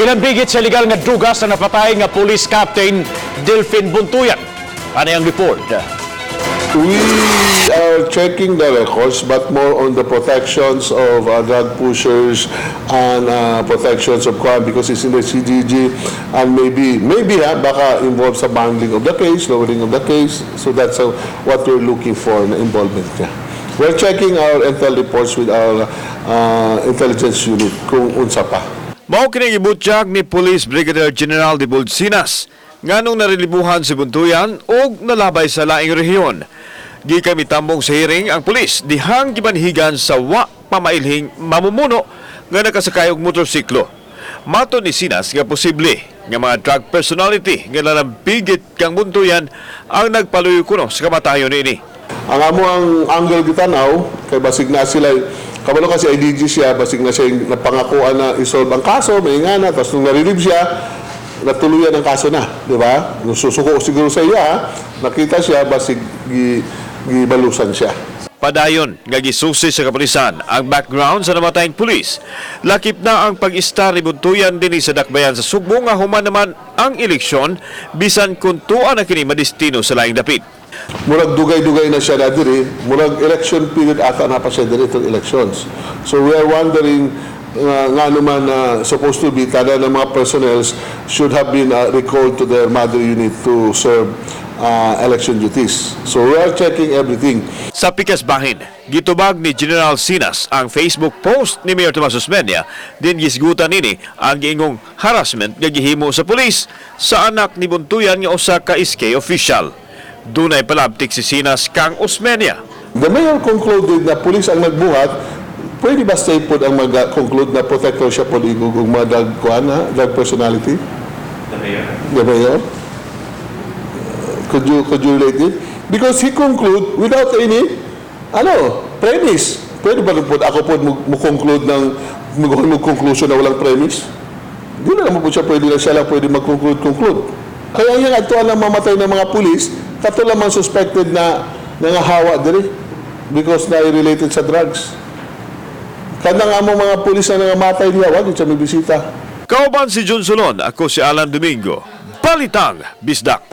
Ginambigit sa legal nga drugas na napatay nga Police Captain Delphin Buntuyan. Ano yung report? We are checking the records, but more on the protections of drug pushers and protections of crime because it's in the CGG and maybe baka involved sa bundling of the case, lowering of the case. So that's what we're looking for na involvement niya. We're checking our intel reports with our intelligence unit kung unsa pa. Mao kining gibutyag ni Police Brigadier General de Bolsinas nganong narilibuhan si Buntuyan og nalabay sa laing rehiyon. Di kami tambong sa hearing ang pulis dihang gibanhigan sa wa pamailhing mamumuno nga nakasakay og motorsiklo. Mato ni Sinas nga posible nga mga drug personality nga nalambigit kang Buntuyan ang nagpaluyo kuno sa kamatayon niini. Ang amo ang angle gitanaw kay basig na sila kabalo kasi IDG siya basig na siya napangakuan na isolve ang kaso may nga na tapos nung narilib siya natuluyan ang kaso na, di ba? Susuko siguro sa iya, nakita siya basig gibalusan siya. Padayon nga gisusi sa kapulisan ang background sa namatayang pulis. Lakip na ang pag-istar ni Buntuyan dinhi sa dakbayan sa Sugbo nga human naman ang eleksyon bisan kung tuan na kini madestino sa laing dapit. Murag dugay-dugay na siya na diri, murag election period ata na pa siya diri itong elections. So we are wondering nga naman supposed to be tada ng mga personnels should have been recalled to their mother unit to serve election duties. So we are checking everything. Sa pikas bahin, gitubag ni General Sinas ang Facebook post ni Mayor Tomas Osmeña din gisgutan nini ang giingong harassment nga gihimo sa pulis sa anak ni Buntuyan nga usa ka SK official. Dunay palabtik si Sinas kang Osmeña. The mayor concluded na pulis ang nagbuhat. Pwede ba stay po ang mag-conclude na protector siya po igugong mga drug personality? The mayor? The mayor? Could you relate it? Because he conclude without any premise. Pwede ba po ako po mag-conclude ng mag-conclusion na walang premise? Di na naman po siya lang mag-conclude. Kaya yung atuan na mamatay ng mga pulis, kato lamang suspected na nangahawa diri because na related sa drugs. Kada nga mo mga pulis na nangamatay niya, wag siya may bisita. Kauban si John Solon, ako si Alan Domingo. Balitang Bisdak.